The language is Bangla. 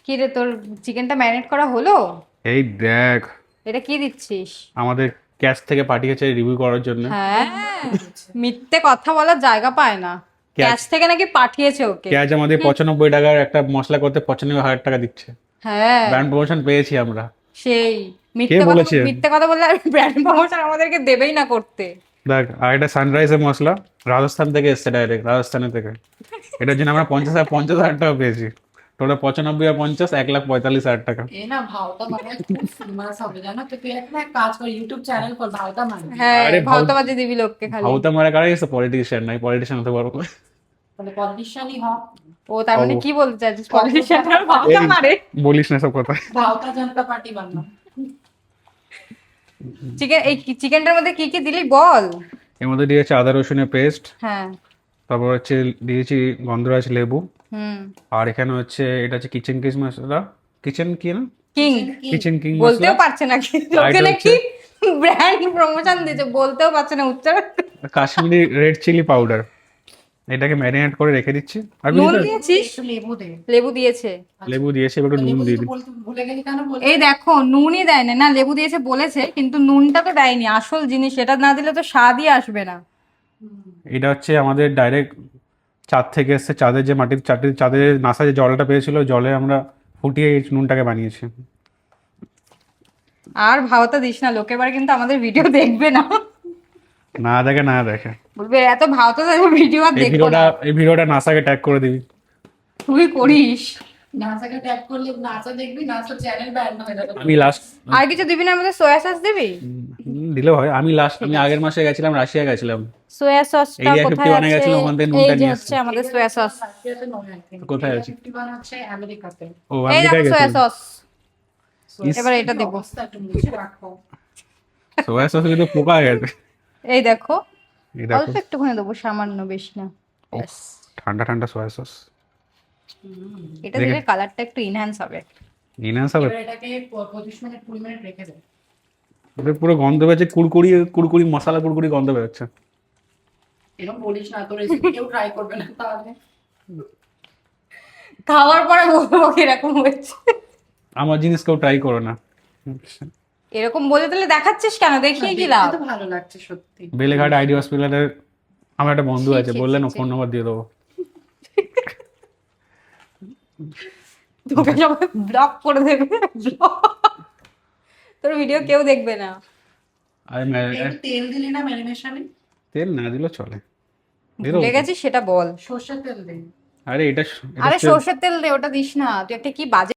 কি রে, তোর চিকেনটা ম্যারিনেট করা হলো? এই দেখ, এটা কি দিচ্ছিস? আমাদের ক্যাশ থেকে পাঠিয়েছে রিভিউ করার জন্য। হ্যাঁ, মিথ্যে কথা বলার জায়গা পায় না। ক্যাচ ক্যাচ থেকে নাকি পাঠিয়েছে ওকে। ক্যাচ আমাদের 95 টাকার একটা মশলা করতে 95,000 টাকা দিচ্ছে। হ্যাঁ, ব্র্যান্ড প্রমোশন পেয়েছি আমরা। সেই কে মিথ্যে কথা, বলেছে? মিথ্যে কথা বললে আর ব্র্যান্ড প্রমোশন আমাদেরকে দেবেই না করতে। দেখ, আর একটা সানরাইজের মশলা রাজস্থান থেকে এসছে, ডাইরেক্ট রাজস্থানের থেকে। এটার জন্য আমরা 50,000 টাকা পেয়েছি। টোটাল 95 আর 50, 1,45,000 টাকা। এ না ভাওতা মানে খুব ফেমাস হবে জানো তো, তুই একটা এক কাজ কর, ইউটিউব চ্যানেল কর ভাওতা মানে, হ্যাঁ, আরে ভাওতাবাজি দিবি লোককে খালি। ভাউতা মারা কারা গেছে? পলিটিশিয়ান নাই, পলিটিশিয়ান হতে পারবো। তাহলে পলিটিশিয়ানই হ। ও তার মানে ও, কি বলতে চাইছিস, পলিটিশিয়ানরা ভাওতা এই মারে? বলিস না সব কথা। ভাওতা জনতা পার্টি বানাও। চিকেন, এই চিকেনটার মধ্যে কি কি দিলি বল। এর মধ্যে দিয়েছে আদা রসুনের পেস্ট, হ্যাঁ। তারপর হচ্ছে দিয়েছি গন্ধরাজ লেবু, হুম। আর এখানে হচ্ছে এটা হচ্ছে কিচেন কিং মশলা, কিচেন কি না, কিং কিচেন কিং মশলা। বলতেও পারছে না, কি আর লোকে এটা নাকি হচ্ছে ব্র্যান্ড প্রমোশন দিচ্ছে, বলতেও পারছে না উচ্চারণ। Kashmiri red chilli powder. এটাকে ম্যারিনেট করে রেখে দিচ্ছি। আর নুন বুঝলি তো, দিয়েছিস? একটু লেবু দে। লেবু দিয়েছে। লেবু দিয়েছি, এবার একটু নুন লেবু দিয়ে দিতে দিই। বলতে ভুলে গেলি কেন বলতে? এই দেখো, নুনই দেয় না, না লেবু দিয়েছে বলেছে কিন্তু নুনটা তো দেয়নি, আসল জিনিস এটা না দিলে তো স্বাদই আসবে না। এটা হচ্ছে আমাদের ডাইরেক্ট চাঁদ থেকে এসছে। চাঁদের যে মাটির চাঁদের নাসা যে জলটা পেয়েছিল, জলে আমরা ফুটিয়ে এই নুনটাকে বানিয়েছি। আর ভাওতা দিস না, লোকের বাড়ি কিন্তু আমাদের ভিডিও দেখবে না। না দেখে না দেখে। বলবে এত ভাওতা ভিডিও আর এই দেখবো না। ভিডিওটা নাসাকে ট্যাগ করে দিবি। তুই করিস। নাসাকে ট্যাগ করলে নাসা দেখবি, নাসা চ্যানেল ব্যান হয়ে যাবে। আমি লাস্ট আর কিছু দিবি না, আমাদের সোয়া সস দিবি? দিলেও হয়। আমি আগের মাসে গেছিলাম, রাশিয়া গেছিলাম। সোয়া সসটা এরিয়া কোথায় 51 এ আছে? গেছিলাম, ওখান থেকে এই নুনটা যে নিয়ে হচ্ছে আসছি। আমাদের সোয়া সস। রাশিয়াতে নয়, I think। কোথায় আছে? 51 হচ্ছে আমেরিকাতে। ও, এই আমেরিকায় দেখো সোয়া গেছিলাম। সস। এবার এটা দেবো। অবস্থা একটু মুছে রাখো। সোয়া সস কিন্তু পোকা হয়ে গেছে। এই দেখো, এই দেখো, অল্প একটুখানি দেবো, সামান্য, বেশি না। ব্যাস। ঠান্ডা ঠান্ডা সোয়া সস। এটা দিলে কালারটা একটু ইনহ্যান্স হবে। ইনহ্যান্স হবে। এবার এটাকে 25 মিনিট 20 মিনিট রেখে দে। এবার পুরো গন্ধ বেরোচ্ছে, কুড়কুড়ি কুড়কুড়ি মশলা, কুড়কুড়ি গন্ধ বেরোচ্ছে। এরকম বলিস না, তোর রেসিপি কেউ ট্রাই করবে না তাহলে। খাওয়ার পরে বলবো কিরকম হয়েছে। আমার জিনিস কেউ ট্রাই করো না। এরকম বলে তাহলে দেখাচ্ছিস কেন, দেখিয়ে কি দেখতে লাভ? তো ভালো লাগছে সত্যি। বেলেঘাট আইডি হসপিটালের আমার একটা বন্ধু ছি, আছে, ছি, বললেন ছি, ও ছি। ফোন নম্বর দিয়ে দেবো। তোকে সবাই ব্লক করে দেবে। তোর ভিডিও কেউ দেখবে না। আমি একটু তেল দিলি না ম্যারিনেশনে? তেল না দিলেও চলে। দিলো? ভুলে গেছিস সেটা বল। সর্ষের তেল দে। আরে এটা আরে সর্ষের তেল দে, ওটা দিস না, তুই একটা কি বাজে